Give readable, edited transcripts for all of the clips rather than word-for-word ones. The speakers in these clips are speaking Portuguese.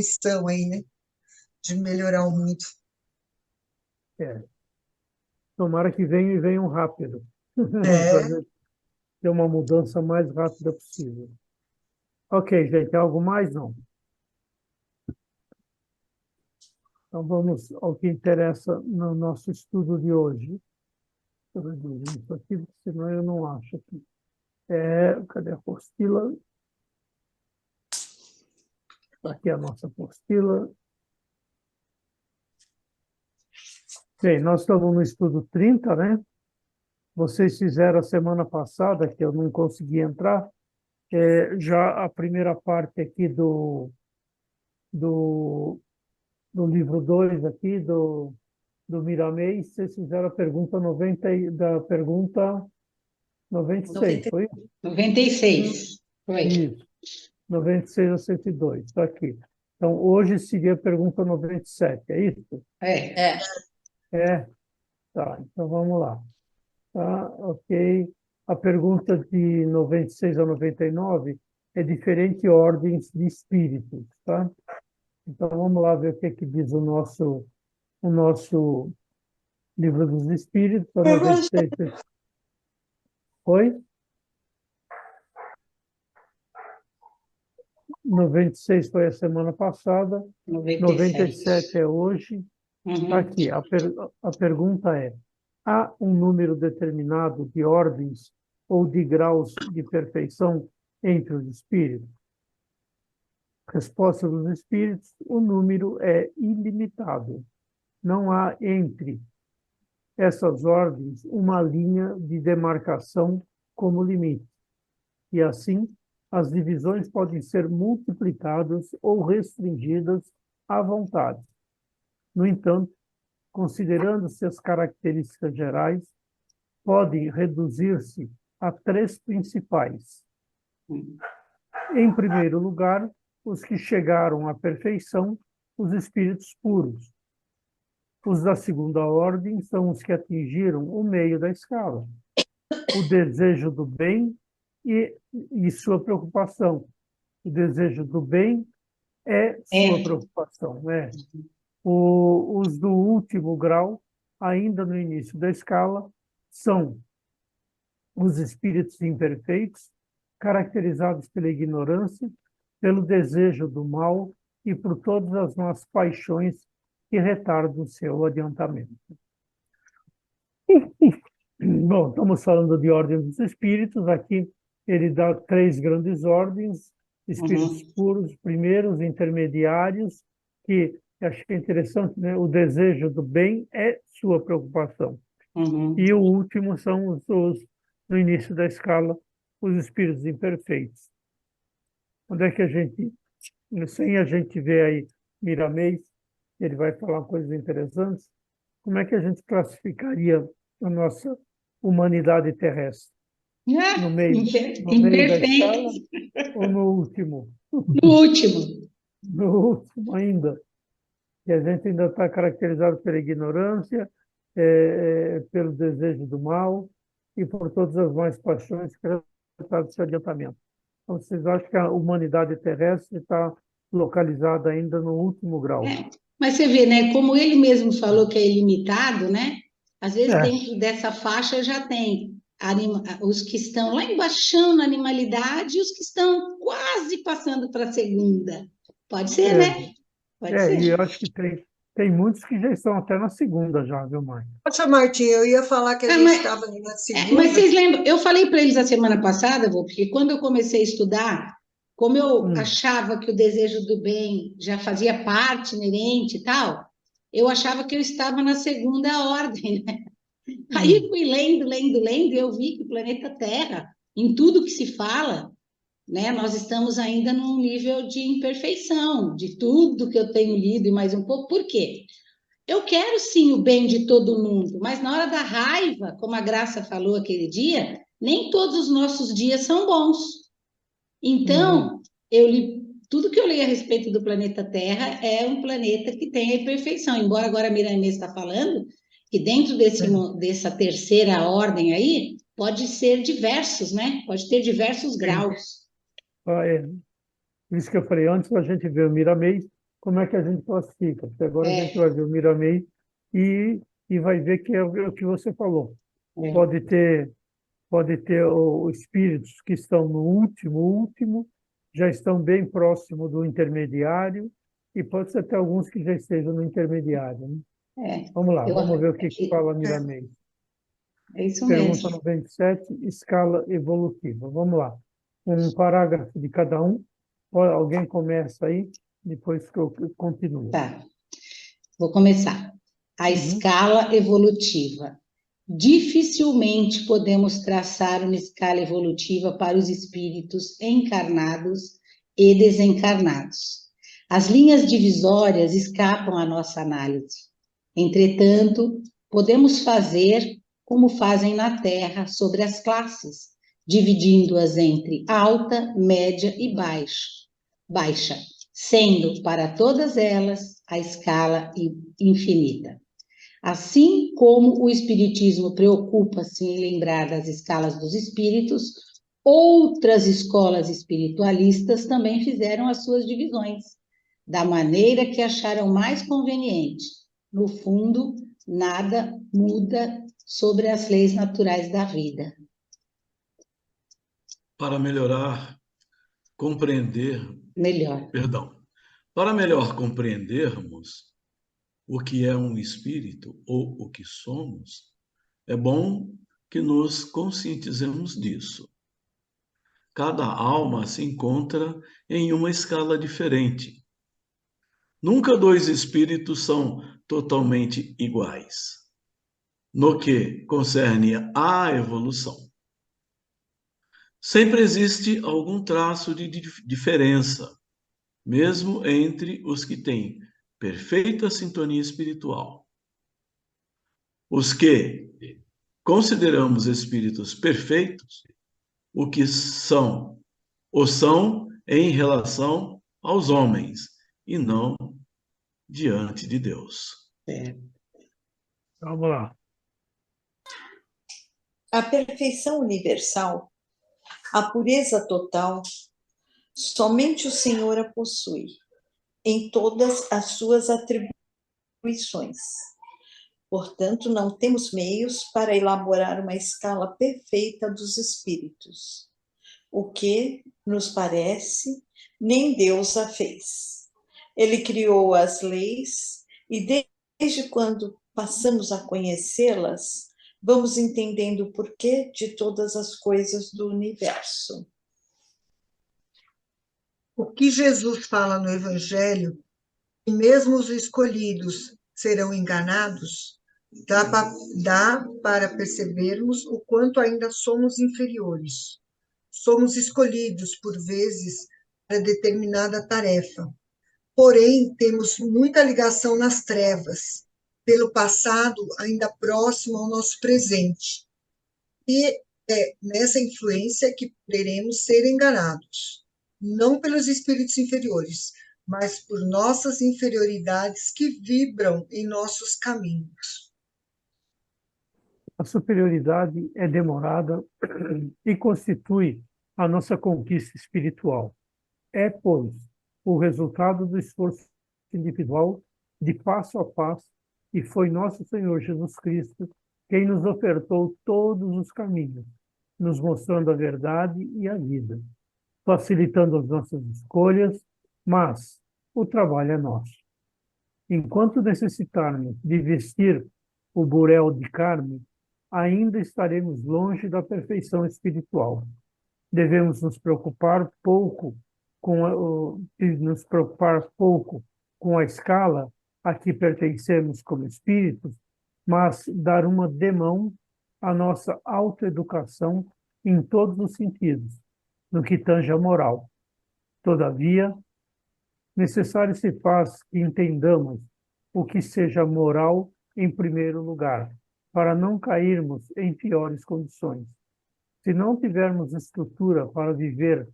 missão aí, né? De melhorar o mundo. É, tomara que venham e venham rápido, para É, ter uma mudança mais rápida possível. Ok, gente, algo mais? Não. Então vamos ao que interessa no nosso estudo de hoje. Deixa eu reduzir isso aqui, porque senão eu não acho aqui. Cadê a apostila? Aqui a nossa apostila. Bem, nós estamos no estudo 30, né? Vocês fizeram a semana passada, que eu não consegui entrar, já a primeira parte aqui do, do livro 2 aqui, do Miramês, vocês fizeram a pergunta 90, da pergunta 96, 90, foi? 96. Foi. Isso, 96 a 102, está aqui. Então, hoje seria a pergunta 97, é isso? É. É, tá, então vamos lá. Tá, ok. A pergunta de 96 a 99 é diferente ordens de espíritos, tá? Então vamos lá ver o que, que diz o nosso livro dos espíritos, a 96. Foi? 96 foi a semana passada, 97. 97 é hoje. Uhum. Aqui, a pergunta é: há um número determinado de ordens ou de graus de perfeição entre os espíritos? Resposta dos espíritos: o número é ilimitado. Não há entre essas ordens uma linha de demarcação como limite. E assim, as divisões podem ser multiplicadas ou restringidas à vontade. No entanto, considerando-se as características gerais, podem reduzir-se a três principais. Em primeiro lugar, os que chegaram à perfeição, os espíritos puros. Os da segunda ordem são os que atingiram o meio da escala, o desejo do bem e sua preocupação. O desejo do bem é sua É. preocupação, né? Os do último grau, ainda no início da escala, são os espíritos imperfeitos, caracterizados pela ignorância, pelo desejo do mal e por todas as más paixões que retardam o seu adiantamento. Bom, estamos falando de ordem dos espíritos. Aqui ele dá três grandes ordens: espíritos Uhum. puros, primeiros, intermediários, que acho que é interessante, né? O desejo do bem é sua preocupação. Uhum. E o último são no início da escala, os espíritos imperfeitos. Onde é que sem a gente ver aí Miramês, ele vai falar coisas interessantes, como é que a gente classificaria a nossa humanidade terrestre? No meio, no meio da Imperfeito. escala ou no último? No último. No último ainda. E a gente ainda está caracterizado pela ignorância, pelo desejo do mal e por todas as más paixões que resultaram desse adiantamento. Então, vocês acham que a humanidade terrestre está localizada ainda no último grau? É. Mas você vê, né? Como ele mesmo falou que é ilimitado, né? Às vezes É, dentro dessa faixa já tem os que estão lá embaixo na animalidade e os que estão quase passando para a segunda. Pode ser, é, né? Pode ser. e eu acho que tem muitos que já estão até na segunda já, viu, Mãe? Poxa, Martim, eu ia falar que a Ah, gente mas, estava na mas segunda. vocês lembram? Eu falei para eles a semana passada, vô, porque quando eu comecei a estudar, como eu Hum, achava que o desejo do bem já fazia parte inerente e tal, eu achava que eu estava na segunda ordem, né? Aí hum, fui lendo, lendo, lendo, e eu vi que o planeta Terra, em tudo que se fala, né, nós estamos ainda num nível de imperfeição, de tudo que eu tenho lido e mais um pouco. Por quê? Eu quero sim o bem de todo mundo, mas na hora da raiva, como a Graça falou aquele dia, nem todos os nossos dias são bons. uhum, Então, eu li tudo que eu li a respeito do planeta Terra é um planeta que tem a imperfeição, embora agora a Miranês está falando que dentro dessa terceira ordem aí, pode ser diversos, né? Pode ter diversos sim. graus. Ah, por isso que eu falei, antes a gente vê o Miramês, como é que a gente classifica, porque agora a gente É, vai ver o Miramei e vai ver que é o que você falou. é, Pode ter, pode ter espíritos que estão no último, já estão bem próximo do intermediário, e pode ser até alguns que já estejam no intermediário, né? é. Vamos lá, Eu, vamos ver o que que- fala É, Miramei. é isso Pergunta mesmo. 97, escala evolutiva. Vamos lá. Um parágrafo de cada um. Alguém começa aí, depois que eu continuo. Tá, vou começar. A Uhum. escala evolutiva. Dificilmente podemos traçar uma escala evolutiva para os espíritos encarnados e desencarnados. As linhas divisórias escapam à nossa análise. Entretanto, podemos fazer como fazem na Terra sobre as classes, dividindo-as entre alta, média e baixa, sendo para todas elas a escala infinita. Assim como o Espiritismo preocupa-se em lembrar das escalas dos espíritos, outras escolas espiritualistas também fizeram as suas divisões, da maneira que acharam mais conveniente. No fundo, nada muda sobre as leis naturais da vida. Para melhorar, compreender, Melhor. perdão, para melhor compreendermos o que é um espírito ou o que somos, é bom que nos conscientizemos disso. Cada alma se encontra em uma escala diferente. Nunca dois espíritos são totalmente iguais, no que concerne à evolução. Sempre existe algum traço de diferença, mesmo entre os que têm perfeita sintonia espiritual. Os que consideramos espíritos perfeitos, o que são, ou são em relação aos homens, e não diante de Deus. É. Vamos lá. a perfeição universal, a pureza total, somente o Senhor a possui, em todas as suas atribuições. Portanto, não temos meios para elaborar uma escala perfeita dos espíritos. O que, nos parece, nem Deus a fez. Ele criou as leis e, desde quando passamos a conhecê-las, vamos entendendo o porquê de todas as coisas do universo. O que Jesus fala no Evangelho, que mesmo os escolhidos serão enganados, dá para percebermos o quanto ainda somos inferiores. Somos escolhidos, por vezes, para determinada tarefa. Porém, temos muita ligação nas trevas, pelo passado ainda próximo ao nosso presente. E é nessa influência que poderemos ser enganados, não pelos espíritos inferiores, mas por nossas inferioridades que vibram em nossos caminhos. A superioridade é demorada e constitui a nossa conquista espiritual. É, pois, o resultado do esforço individual de passo a passo, e foi nosso Senhor Jesus Cristo quem nos ofertou todos os caminhos, nos mostrando a verdade e a vida, facilitando as nossas escolhas, mas o trabalho é nosso. Enquanto necessitarmos de vestir o burel de carne, ainda estaremos longe da perfeição espiritual. Devemos nos preocupar pouco com a escala a que pertencemos como espíritos, mas dar uma demão à nossa autoeducação em todos os sentidos, no que tange à moral. Todavia, necessário se faz que entendamos o que seja moral em primeiro lugar, para não cairmos em piores condições. Se não tivermos estrutura para viver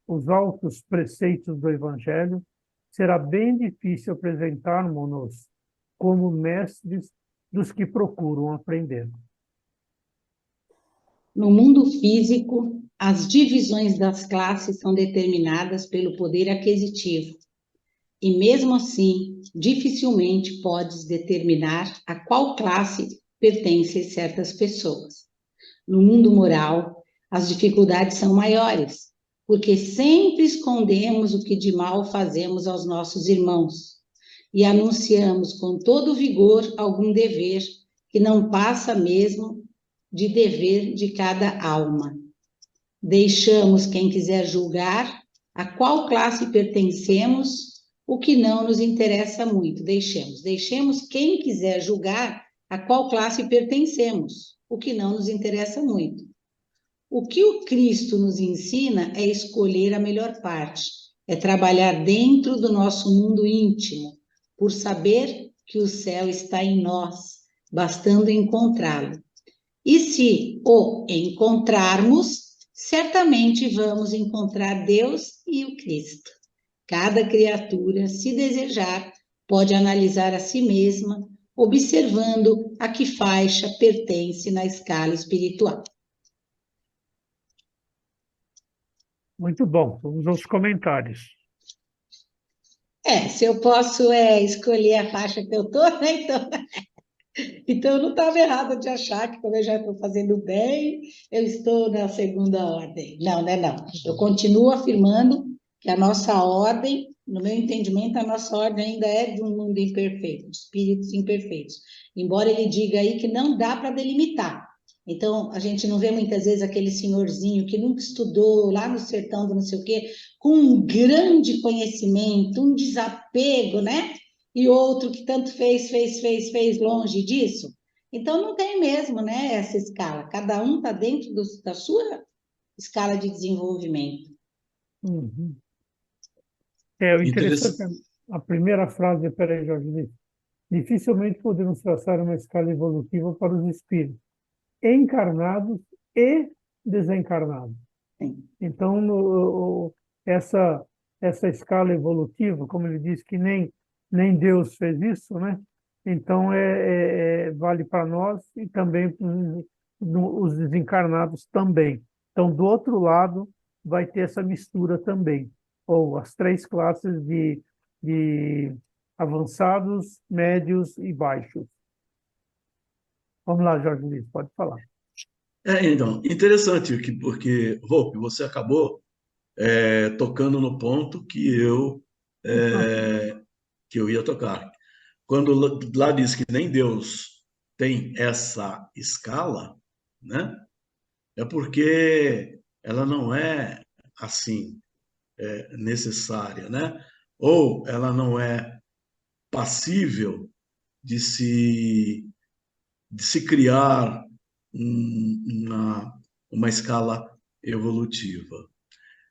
os altos preceitos do Evangelho, será bem difícil apresentarmos-nos como mestres dos que procuram aprender. No mundo físico, as divisões das classes são determinadas pelo poder aquisitivo e mesmo assim, dificilmente podes determinar a qual classe pertencem certas pessoas. No mundo moral, as dificuldades são maiores, porque sempre escondemos o que de mal fazemos aos nossos irmãos e anunciamos com todo vigor algum dever que não passa mesmo de dever de cada alma. Deixamos quem quiser julgar a qual classe pertencemos, o que não nos interessa muito. Deixemos quem quiser julgar a qual classe pertencemos, o que não nos interessa muito. O que o Cristo nos ensina é escolher a melhor parte, é trabalhar dentro do nosso mundo íntimo, por saber que o céu está em nós, bastando encontrá-lo. E se o encontrarmos, certamente vamos encontrar Deus e o Cristo. Cada criatura, se desejar, pode analisar a si mesma, observando a que faixa pertence na escala espiritual. Muito bom. Vamos aos comentários. Se eu posso escolher a faixa que eu estou, né? Então, eu não estava errada de achar que, como eu já estou fazendo bem, eu estou na segunda ordem. Não, né? Não. Eu continuo afirmando que a nossa ordem, no meu entendimento, a nossa ordem ainda é de um mundo imperfeito, de espíritos imperfeitos. Embora ele diga aí que não dá para delimitar. Então, a gente não vê muitas vezes aquele senhorzinho que nunca estudou lá no sertão do não sei o quê, com um grande conhecimento, um desapego, né? E outro que tanto fez longe disso. Então, não tem mesmo, né, essa escala. Cada um está dentro da sua escala de desenvolvimento. Uhum. O interessante é a primeira frase, peraí, Jorge, dificilmente podemos traçar uma escala evolutiva para os espíritos, encarnados e desencarnados. Sim. Então, essa escala evolutiva, como ele disse que nem Deus fez isso, né? Então, vale para nós e também os desencarnados também. Então, do outro lado, vai ter essa mistura também, ou as três classes de avançados, médios e baixos. Vamos lá, Jorge Luiz, pode falar. Então, interessante, porque, Hope, você acabou tocando no ponto que eu ia tocar. Quando lá diz que nem Deus tem essa escala, né? É porque ela não é assim necessária, né? Ou ela não é passível de se criar uma escala evolutiva.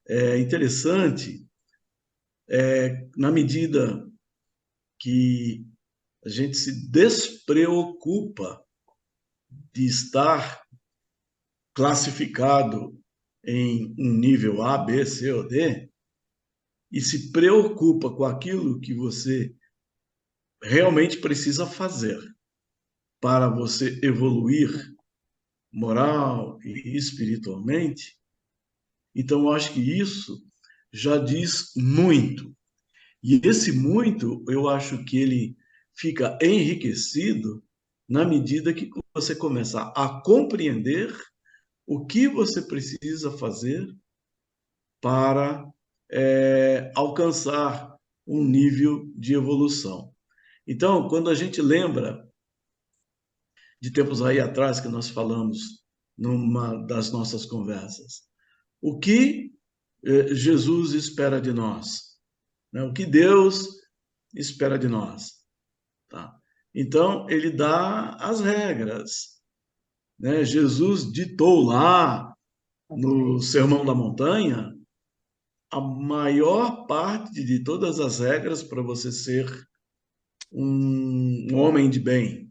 É interessante, na medida que a gente se despreocupa de estar classificado em um nível A, B, C ou D, e se preocupa com aquilo que você realmente precisa fazer para você evoluir moral e espiritualmente, então eu acho que isso já diz muito. E esse muito, eu acho que ele fica enriquecido na medida que você começa a compreender o que você precisa fazer para alcançar um nível de evolução. Então, quando a gente lembra de tempos aí atrás que nós falamos numa das nossas conversas, o que Jesus espera de nós, né? O que Deus espera de nós, tá? Então, ele dá as regras, né? Jesus ditou lá no Sermão da Montanha a maior parte de todas as regras para você ser um homem de bem,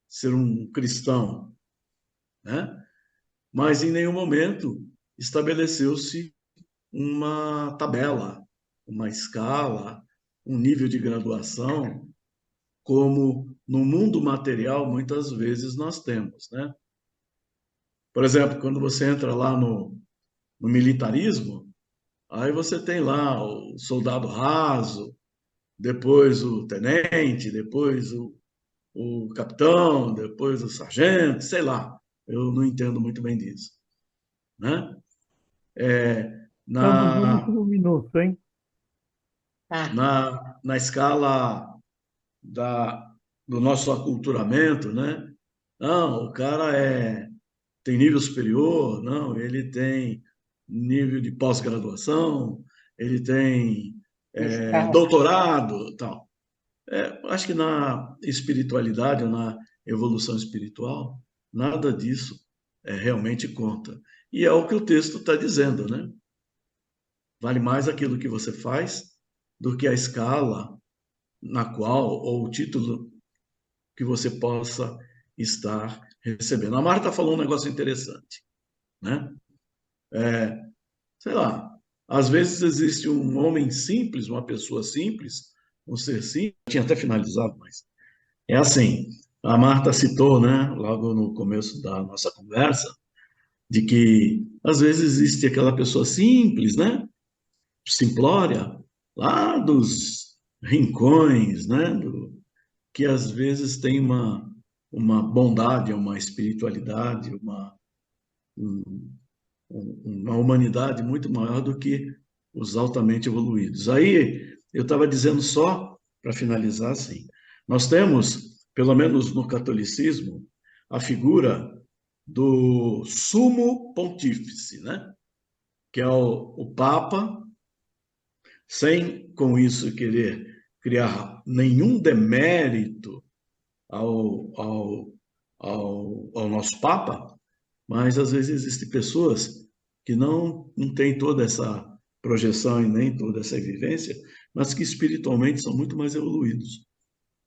ser um cristão, né? Mas em nenhum momento estabeleceu-se uma tabela, uma escala, um nível de graduação, como no mundo material muitas vezes nós temos, né? Por exemplo, quando você entra lá no militarismo, aí você tem lá o soldado raso, depois o tenente, depois o capitão, depois o sargento, sei lá. Eu não entendo muito bem disso, né? Estamos no Na, último minuto, hein? Tá. na escala da, do nosso aculturamento, né? Não, o cara tem nível superior, não, ele tem nível de pós-graduação, ele tem Mestrado. doutorado, tal. Acho que na espiritualidade, ou na evolução espiritual, nada disso realmente conta. E é o que o texto está dizendo, né? Vale mais aquilo que você faz do que a escala na qual, ou o título que você possa estar recebendo. A Marta falou um negócio interessante, né? Sei lá, às vezes existe um homem simples, uma pessoa simples, um ser simples, tinha até finalizado, mas é assim, a Marta citou, né, logo no começo da nossa conversa, de que às vezes existe aquela pessoa simples, né, simplória, lá dos rincões, né, que às vezes tem uma bondade, uma espiritualidade, uma humanidade muito maior do que os altamente evoluídos. Aí eu estava dizendo só, para finalizar assim, nós temos, pelo menos no catolicismo, a figura do sumo pontífice, né? Que é o Papa, sem com isso querer criar nenhum demérito ao, ao nosso Papa, mas às vezes existem pessoas que não têm toda essa projeção e nem toda essa vivência, mas que espiritualmente são muito mais evoluídos,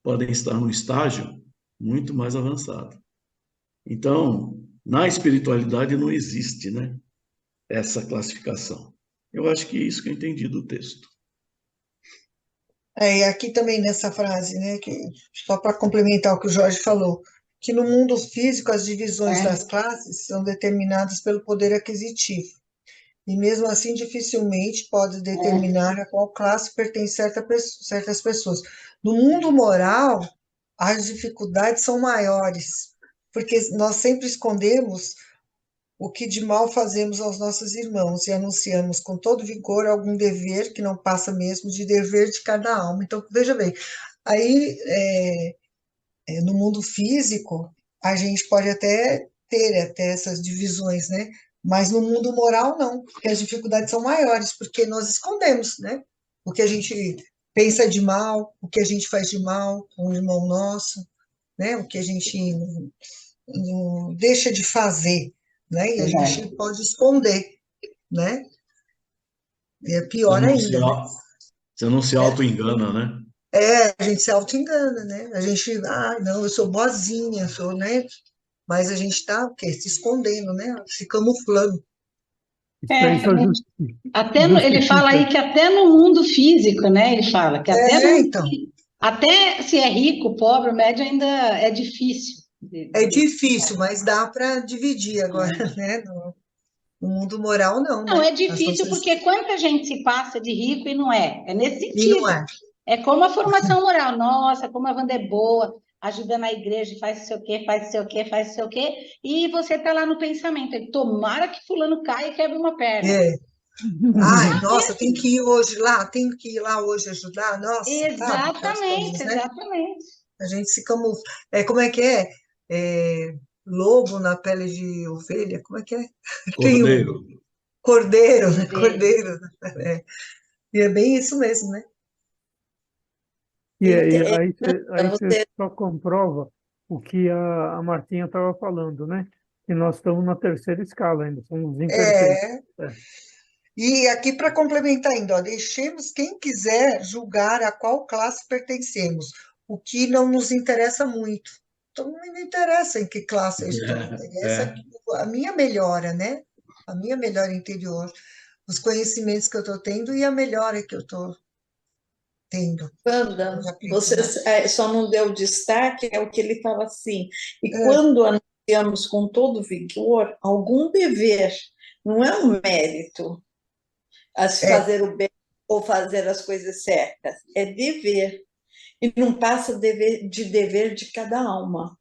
podem estar num estágio muito mais avançado. Então, na espiritualidade não existe, né, essa classificação. Eu acho que é isso que eu entendi do texto. E aqui também nessa frase, né, que, só para complementar o que o Jorge falou, que no mundo físico as divisões É. das classes são determinadas pelo poder aquisitivo, e mesmo assim dificilmente pode determinar a qual classe pertence certas pessoas. No mundo moral, as dificuldades são maiores, porque nós sempre escondemos o que de mal fazemos aos nossos irmãos e anunciamos com todo vigor algum dever que não passa mesmo de dever de cada alma. Então, veja bem, aí no mundo físico a gente pode até ter até essas divisões, né? Mas no mundo moral não, porque as dificuldades são maiores, porque nós escondemos, né? O que a gente pensa de mal, o que a gente faz de mal com o irmão nosso, né? O que a gente não deixa de fazer, né? E a gente Verdade. pode esconder, né? E é Você pior não se, ainda, né? você não se auto-engana, né? A gente se auto-engana, né? A gente, não, eu sou boazinha, sou, né? Mas a gente está o quê? Se escondendo, né? Se camuflando. Isso daí É, só ele fala justifica. aí que até no mundo físico, né? Ele fala que até no mundo, Então, até se é rico, pobre, médio, ainda é difícil é de difícil, mas dá para dividir agora, né? No mundo moral, não, Não, né? é As difícil nossas... porque quanta gente se passa de rico e não é. É nesse E não sentido. é. É como a formação moral. Nossa, como a Wanda é boa, ajuda na igreja, faz não sei o quê, faz não sei o quê, faz não sei o quê. E você está lá no pensamento. Tomara que fulano caia e quebre uma perna. É. Ai, nossa, tem que ir hoje lá, tem que ir lá hoje ajudar, nossa, sabe? Aquelas Exatamente, coisas, né? exatamente. A gente se camufla. Como é que é? Lobo na pele de ovelha? Como é que é? Tem o Cordeiro. cordeiro, né? Cordeiro. Cordeiro. É. E é bem isso mesmo, né? E aí, aí você Você, só comprova o que a Martinha estava falando, né? Que nós estamos na terceira escala ainda, somos imperfeitos. É. É, E aqui para complementar ainda, ó, deixemos quem quiser julgar a qual classe pertencemos, o que não nos interessa muito. Então, não me interessa em que classe eu estou, interessa É. a minha melhora, né? A minha melhora interior, os conhecimentos que eu estou tendo e a melhora que eu estou tendo. Wanda, Já pensa, você né? só não deu destaque, é o que ele fala assim, e É, quando anunciamos com todo vigor algum dever, não é um mérito a se é, fazer o bem, ou fazer as coisas certas, é dever. E não passa de dever de cada alma.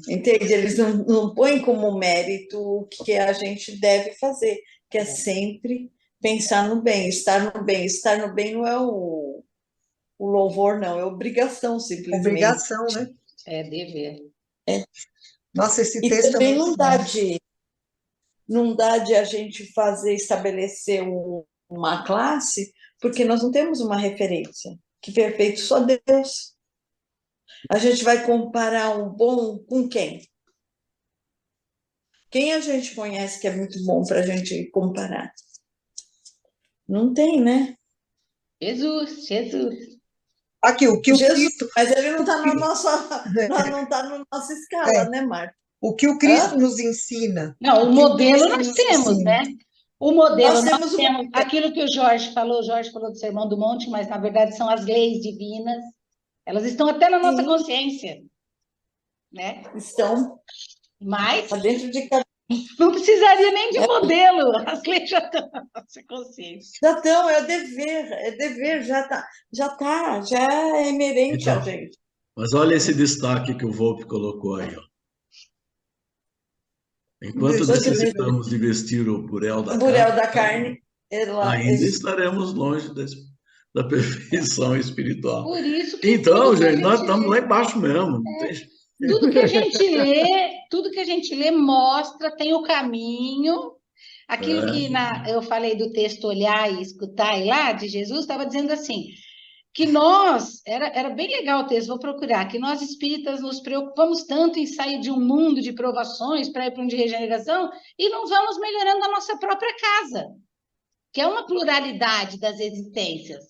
Entende? Eles não põem como mérito o que a gente deve fazer, que é sempre pensar no bem, estar no bem. Estar no bem não é o louvor, não, é obrigação, simplesmente. Obrigação, né? É dever. Nossa, esse E texto é também muito bom. não dá de a gente estabelecer uma classe, porque nós não temos uma referência. Que perfeito só Deus. A gente vai comparar um bom com quem? Quem a gente conhece que é muito bom para a gente comparar? Não tem, né? Jesus, Jesus. Aqui, o que o Jesus, Cristo, mas ele não está na nossa escala, né, Marta? o que o Cristo nos ensina. Não, o que modelo Cristo nós nos temos, ensina. né? O modelo Nós nós temos temos aquilo que o Jorge falou do Sermão do Monte, mas na verdade são as leis divinas. Elas estão até na nossa consciência, né? Estão Mas dentro de cada. não precisaria nem de modelo, as leis já estão na nossa consciência. Já estão, é dever, já é inerente a Então, gente. mas olha esse destaque que o Volpe colocou aí, ó. Enquanto necessitamos de vestir o burel da O burel da carne, carne, ainda estaremos longe da perfeição espiritual. Por isso que Então, tudo que a gente, nós gente estamos lê, lá embaixo mesmo. Não tem... tudo que a gente lê mostra, tem o caminho. Aquilo que eu falei do texto olhar e escutar e lá de Jesus, estava dizendo assim, que nós, era bem legal o texto, vou procurar, que nós espíritas nos preocupamos tanto em sair de um mundo de provações para ir para um de regeneração e não vamos melhorando a nossa própria casa, que é uma pluralidade das existências.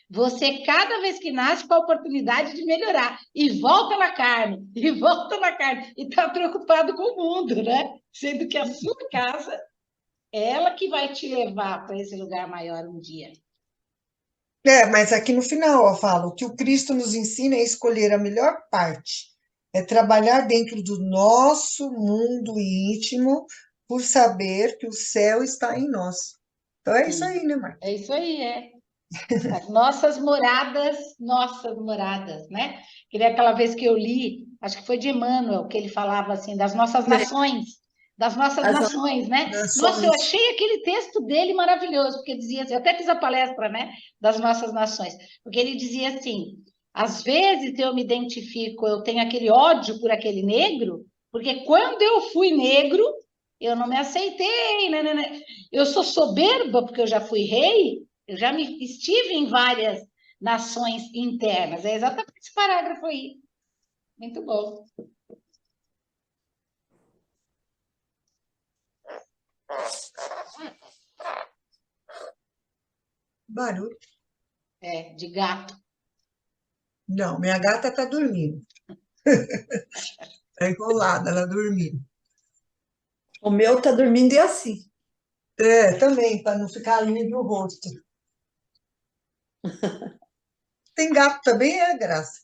Você, cada vez que nasce, com a oportunidade de melhorar, e volta na carne, e está preocupado com o mundo, né? Sendo que a sua casa é ela que vai te levar para esse lugar maior um dia. Mas aqui no final eu falo, o que o Cristo nos ensina é escolher a melhor parte, é trabalhar dentro do nosso mundo íntimo por saber que o céu está em nós. Então é isso aí, né, Marta? É isso aí, As nossas moradas, né? Que nem aquela vez que eu li, acho que foi de Emmanuel, que ele falava assim, das nossas nações, né? Nossa, eu achei aquele texto dele maravilhoso, porque dizia assim, eu até fiz a palestra, né, das nossas nações, porque ele dizia assim, às vezes eu me identifico, eu tenho aquele ódio por aquele negro, porque quando eu fui negro, eu não me aceitei, né? Eu sou soberba porque eu já fui rei, eu já estive em várias nações internas. É exatamente esse parágrafo aí. Muito bom. Barulho. De gato. Não, minha gata está dormindo. Está enrolada, ela dormindo. O meu está dormindo e assim. Também, para não ficar livre o rosto. Tem gato também, Graça?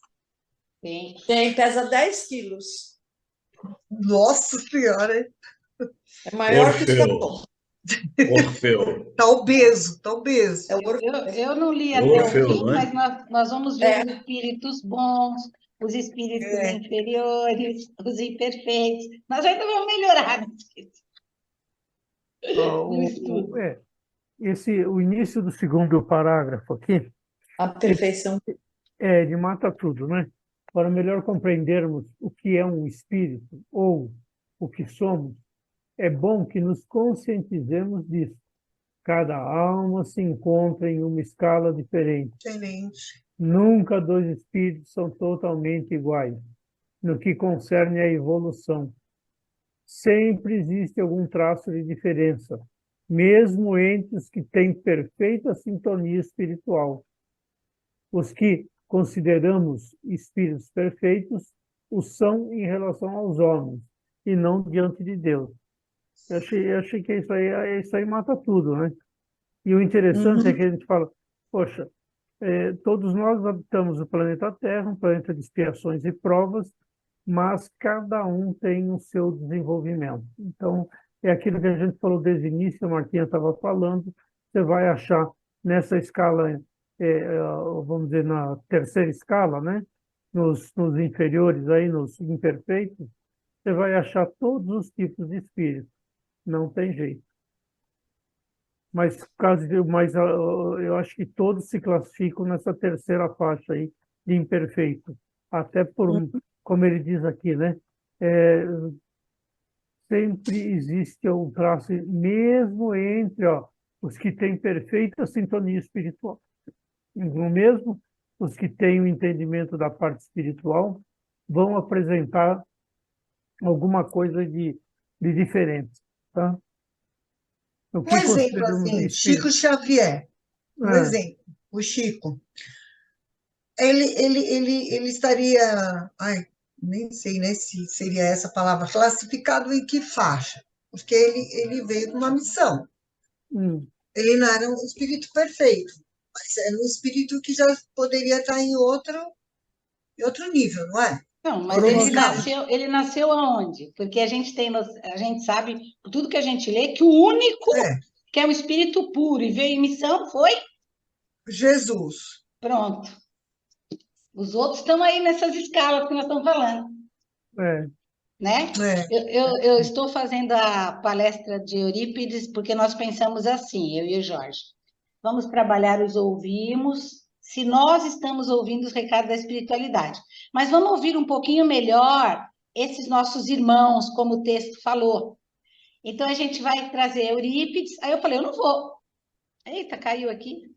Tem, pesa 10 quilos. Nossa Senhora! É maior que os cachorros. Orfeu. Está obeso, está obeso. Eu não li até o fim, mas nós vamos ver os espíritos bons, os espíritos inferiores, os imperfeitos. Nós ainda vamos melhorar no estudo. O início do segundo parágrafo aqui, A perfeição. ele mata tudo, né? Para melhor compreendermos o que é um espírito ou o que somos, é bom que nos conscientizemos disso. Cada alma se encontra em uma escala diferente. Excelente. Nunca dois espíritos são totalmente iguais no que concerne à evolução. Sempre existe algum traço de diferença, mesmo entre os que têm perfeita sintonia espiritual. Os que consideramos espíritos perfeitos o são em relação aos homens, e não diante de Deus. Eu achei que isso aí mata tudo, né? E o interessante é que a gente fala, poxa, todos nós habitamos o planeta Terra, um planeta de expiações e provas, mas cada um tem o seu desenvolvimento. Então, é aquilo que a gente falou desde o início, a Martinha estava falando, você vai achar nessa escala, vamos dizer, na terceira escala, né? Nos inferiores, aí, nos imperfeitos, você vai achar todos os tipos de espírito. Não tem jeito. Mas eu acho que todos se classificam nessa terceira faixa aí de imperfeito. Até como ele diz aqui, né? É, sempre existe um traço, mesmo entre os que têm perfeita sintonia espiritual. Mesmo os que têm o entendimento da parte espiritual vão apresentar alguma coisa de diferente, tá? O Um que exemplo consideramos assim, espírito? Chico Xavier, um É, exemplo, o Chico. Ele estaria, ai, nem sei, né, se seria essa palavra, classificado em que faixa? Porque ele veio com uma missão. Ele não era um espírito perfeito, mas era um espírito que já poderia estar em outro nível, não é? Não, mas ele nasceu aonde? Porque a gente sabe, por tudo que a gente lê, que o único que é um espírito puro e veio em missão foi Jesus. Pronto. Os outros estão aí nessas escalas que nós estamos falando. Né? Eu estou fazendo a palestra de Eurípides porque nós pensamos assim, eu e o Jorge. Vamos trabalhar os ouvimos, se nós estamos ouvindo os recados da espiritualidade. Mas vamos ouvir um pouquinho melhor esses nossos irmãos, como o texto falou. Então, a gente vai trazer Eurípides. Aí eu falei, eu não vou. Eita, caiu aqui.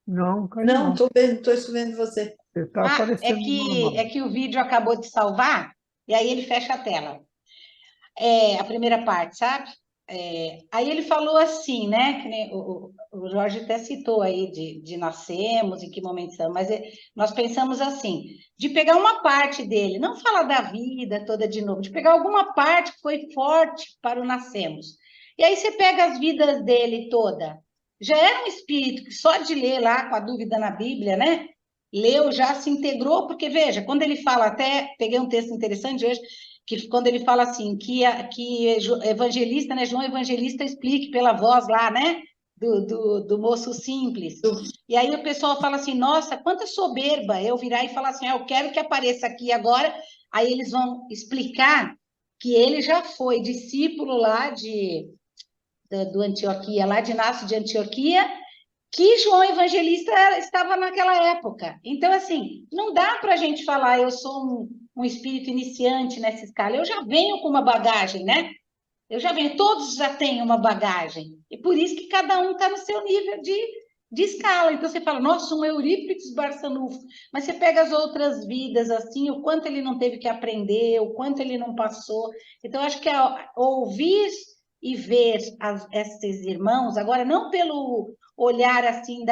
Não, caiu não. Estou vendo você. Você está aparecendo normal. É que o vídeo acabou de salvar, e aí ele fecha a tela. A primeira parte, sabe? Aí ele falou assim, né? Que nem o Jorge até citou aí de nascemos, em que momento estamos, mas nós pensamos assim, de pegar uma parte dele, não falar da vida toda de novo, de pegar alguma parte que foi forte para o nascemos. E aí você pega as vidas dele toda. Já era um espírito que só de ler lá com a dúvida na Bíblia, né? Leu, já se integrou, porque veja, quando ele fala, até peguei um texto interessante hoje, que quando ele fala assim, que evangelista, né, João Evangelista explique pela voz lá, né, do moço simples. E aí o pessoal fala assim, nossa, quanta soberba eu virar e falar assim, eu quero que apareça aqui agora. Aí eles vão explicar que ele já foi discípulo lá do Antioquia, lá de Inácio de Antioquia, que João Evangelista estava naquela época. Então, assim, não dá para a gente falar, eu sou um espírito iniciante nessa escala. Eu já venho com uma bagagem, né? Todos já têm uma bagagem. E por isso que cada um está no seu nível de escala. Então, você fala, nossa, um Eurípides Barçanufo. Mas você pega as outras vidas, assim, o quanto ele não teve que aprender, o quanto ele não passou. Então, acho que ouvir e ver esses irmãos, agora, não pelo olhar assim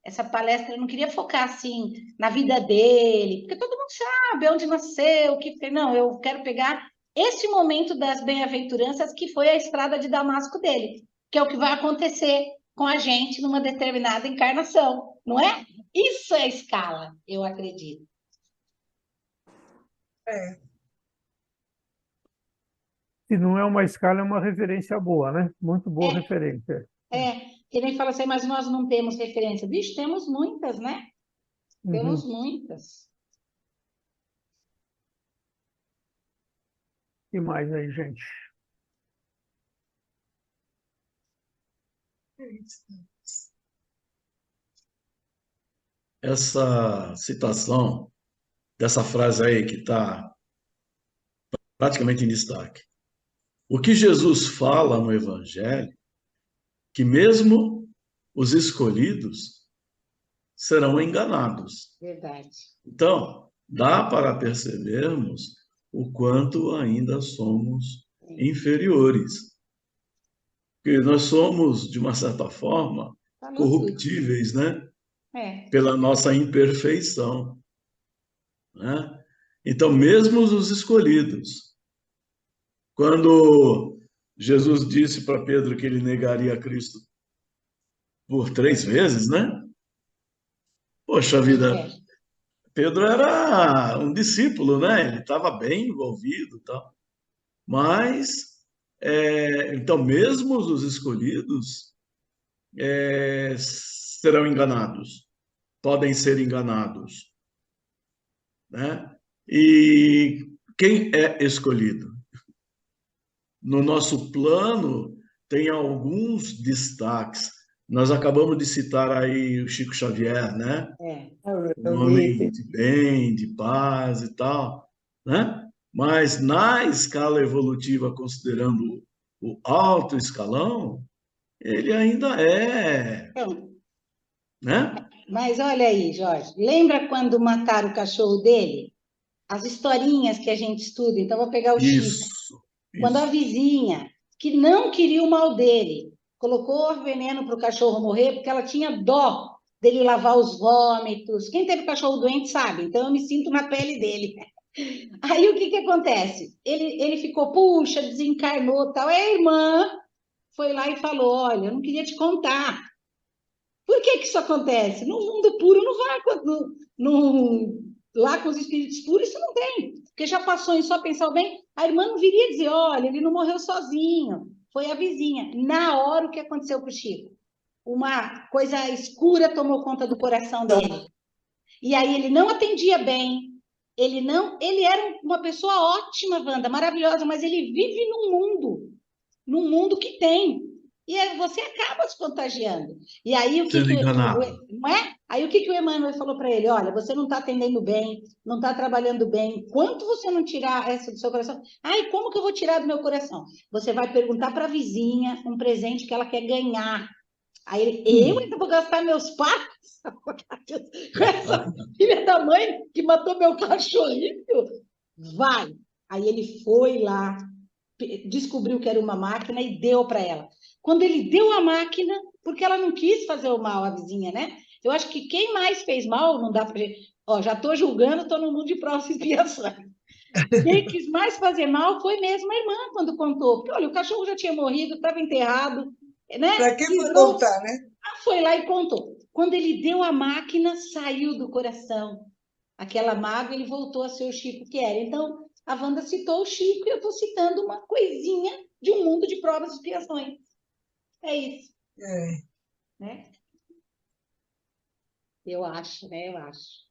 essa palestra, eu não queria focar assim na vida dele, porque todo mundo sabe onde nasceu, o que fez. Não, eu quero pegar esse momento das bem-aventuranças que foi a estrada de Damasco dele, que é o que vai acontecer com a gente numa determinada encarnação, não é? Isso é escala, eu acredito. Se não é uma escala, é uma referência boa, né? Muito boa referência. Que nem fala assim, mas nós não temos referência. Bicho, temos muitas, né? Temos muitas. E mais aí, gente? Essa citação dessa frase aí que está praticamente em destaque. O que Jesus fala no Evangelho, que mesmo os escolhidos serão enganados. Verdade. Então, dá para percebermos o quanto ainda somos inferiores. Porque nós somos, de uma certa forma, corruptíveis, né? Pela nossa imperfeição. Né? Então, mesmo os escolhidos, quando Jesus disse para Pedro que ele negaria a Cristo por 3 vezes, né? Poxa vida, Pedro era um discípulo, né? Ele estava bem envolvido e tal. Mas, então, mesmo os escolhidos serão enganados, podem ser enganados, né? E quem é escolhido? No nosso plano, tem alguns destaques. Nós acabamos de citar aí o Chico Xavier, né? Um homem de bem, de paz e tal, né? Mas na escala evolutiva, considerando o alto escalão, ele ainda é, Então, né? mas olha aí, Jorge, lembra quando mataram o cachorro dele? As historinhas que a gente estuda, então vou pegar o Chico. Isso, Quando a isso. vizinha, que não queria o mal dele, colocou veneno para o cachorro morrer, porque ela tinha dó dele lavar os vômitos. Quem teve cachorro doente sabe, então eu me sinto na pele dele. Aí o que acontece? Ele ficou, puxa, desencarnou tal. Aí a irmã foi lá e falou: Olha, eu não queria te contar. Por que isso acontece? No mundo puro não vai, lá com os espíritos puros isso não tem, porque já passou em só pensar o bem. A irmã não viria dizer: Olha, ele não morreu sozinho, foi a vizinha. Na hora, o que aconteceu com o Chico? Uma coisa escura tomou conta do coração dele. E aí ele não atendia bem, ele era uma pessoa ótima, Wanda, maravilhosa, mas ele vive num mundo que tem. E aí você acaba se contagiando. E aí Sendo enganado. não é? Aí o que o Emmanuel falou para ele? Olha, você não está atendendo bem, não está trabalhando bem. Quanto você não tirar essa do seu coração? Ai, como que eu vou tirar do meu coração? Você vai perguntar para a vizinha um presente que ela quer ganhar. Aí ele, eu ainda vou gastar meus pais com essa filha da mãe que matou meu cachorrinho? Vai. Aí ele foi lá, descobriu que era uma máquina e deu para ela. Quando ele deu a máquina, porque ela não quis fazer o mal à vizinha, né? Eu acho que quem mais fez mal, não dá para... Ó, já estou julgando, estou no mundo de provas e expiações. Quem quis mais fazer mal foi mesmo a irmã, quando contou. Porque, olha, o cachorro já tinha morrido, estava enterrado, né? Para que foi contar, né? Foi lá e contou. Quando ele deu a máquina, saiu do coração. Aquela mágoa, ele voltou a ser o Chico que era. Então, a Wanda citou o Chico e eu estou citando uma coisinha de um mundo de provas e expiações. É isso. Né? Eu acho, né? Eu acho.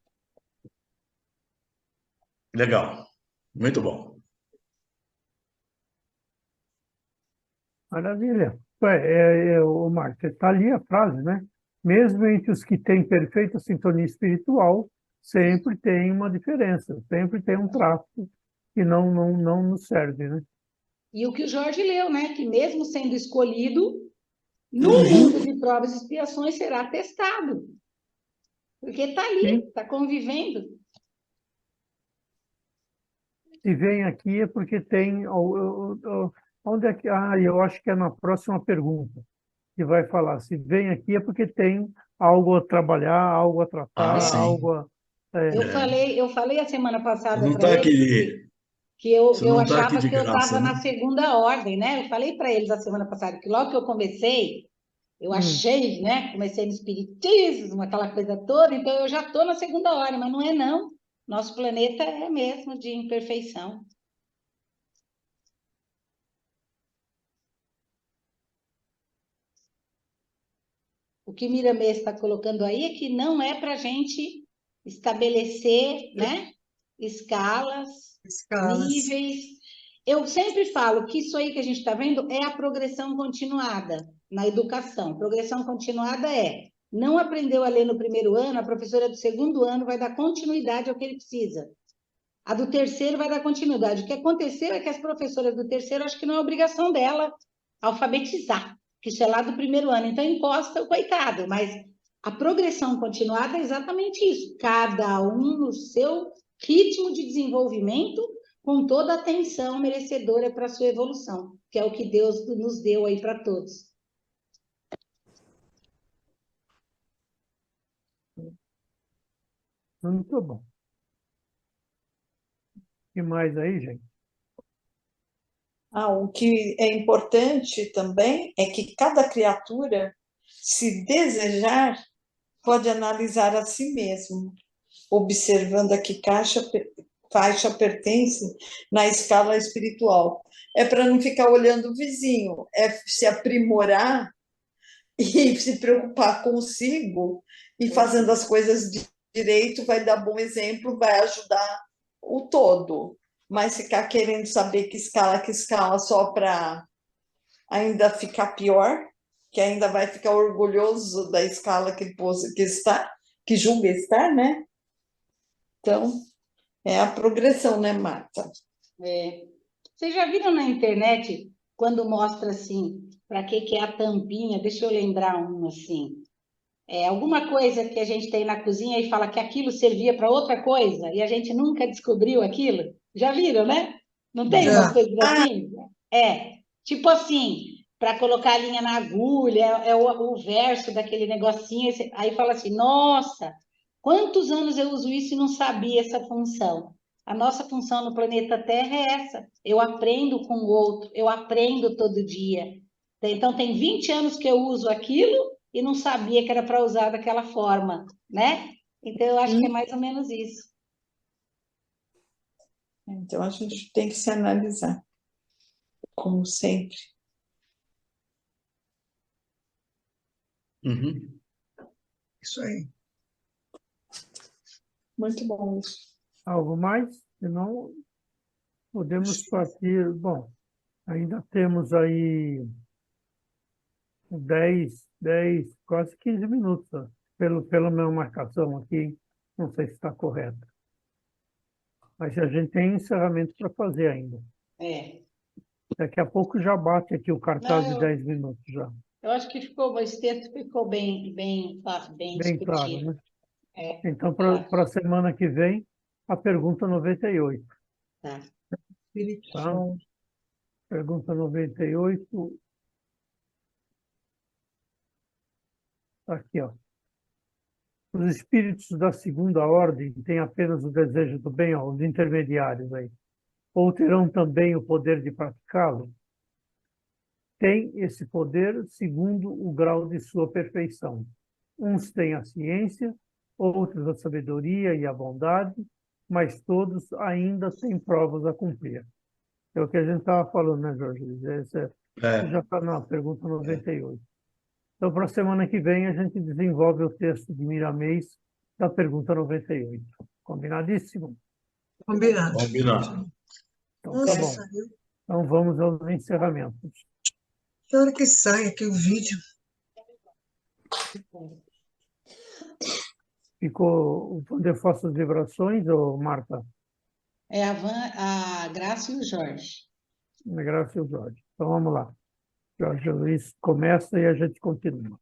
Legal. Muito bom. Maravilha. O Marco, está ali a frase, né? Mesmo entre os que têm perfeita sintonia espiritual, sempre tem uma diferença, sempre tem um traço que não nos serve, né? E o que o Jorge leu, né? Que mesmo sendo escolhido, no mundo de provas e expiações será testado. Porque está ali, está convivendo. Se vem aqui é porque tem... Onde é que... eu acho que é na próxima pergunta que vai falar. Se vem aqui é porque tem algo a trabalhar, algo a tratar, sim. algo a... Eu falei a semana passada Não para está eles aqui. que eu Não tá aqui achava de que eu graça, estava né? na segunda ordem, né? Eu falei para eles a semana passada que logo que eu comecei, eu achei, né? Comecei no espiritismo, aquela coisa toda, então eu já estou na segunda ordem, mas não é não. Nosso planeta é mesmo de imperfeição. O que Miramês está colocando aí é que não é para a gente estabelecer, né? Escalas, níveis. Eu sempre falo que isso aí que a gente está vendo é a progressão continuada na educação. Progressão continuada é, não aprendeu a ler no primeiro ano, a professora do segundo ano vai dar continuidade ao que ele precisa. A do terceiro vai dar continuidade. O que aconteceu é que as professoras do terceiro, acho que não é obrigação dela alfabetizar, que isso é lá do primeiro ano. Então, encosta o coitado, mas a progressão continuada é exatamente isso. Cada um no seu ritmo de desenvolvimento, com toda a atenção merecedora para a sua evolução, que é o que Deus nos deu aí para todos. Muito bom. O que mais aí, gente? O que é importante também é que cada criatura, se desejar, pode analisar a si mesmo, observando a que faixa pertence na escala espiritual. É para não ficar olhando o vizinho, é se aprimorar e se preocupar consigo e fazendo as coisas direito, vai dar bom exemplo, vai ajudar o todo. Mas ficar querendo saber que escala só para ainda ficar pior, que ainda vai ficar orgulhoso da escala que está, que julga estar, né? Então, é a progressão, né, Marta? É. Vocês já viram na internet quando mostra assim, para que é a tampinha? Deixa eu lembrar um assim. É alguma coisa que a gente tem na cozinha e fala que aquilo servia para outra coisa e a gente nunca descobriu aquilo. Já viram, né? Não tem umas Já. coisas assim? Tipo assim, para colocar a linha na agulha, é o verso daquele negocinho, aí fala assim, nossa, quantos anos eu uso isso e não sabia essa função? A nossa função no planeta Terra é essa. Eu aprendo com o outro, eu aprendo todo dia. Então, tem 20 anos que eu uso aquilo e não sabia que era para usar daquela forma, né? Então, eu acho que é mais ou menos isso. Então, a gente tem que se analisar, como sempre. Uhum. Isso aí. Muito bom isso. Algo mais? Senão, podemos partir. Bom, ainda temos aí 10, quase 15 minutos, ó, pela minha marcação aqui. Não sei se está correta. Mas a gente tem encerramento para fazer ainda. É. Daqui a pouco já bate aqui o cartaz de Não, 10 minutos já. eu acho que esse texto ficou bem fácil, bem Bem claro, discutido. né? É, Então, eu para a acho. semana que vem, a pergunta 98. Tá. Espírito Tá? som. Pergunta 98, tá aqui, ó. Os espíritos da segunda ordem têm apenas o desejo do bem, ó, os intermediários aí, ou terão também o poder de praticá-lo? Tem esse poder segundo o grau de sua perfeição. Uns têm a ciência, outros a sabedoria e a bondade, mas todos ainda têm provas a cumprir. É o que a gente estava falando, né, Jorge? Essa já está na pergunta 98. Então, para a semana que vem, a gente desenvolve o texto de Miramês da pergunta 98. Combinadíssimo? Combinado. Combinado. Então, tá Nossa, bom. saiu. Então, vamos aos encerramentos. Que hora que sai aqui o vídeo? Ficou onde eu faço as vibrações, ou Marta? É a Graça e o Jorge. Graças ao Jorge. Então, vamos lá. Jorge Luiz começa e a gente continua.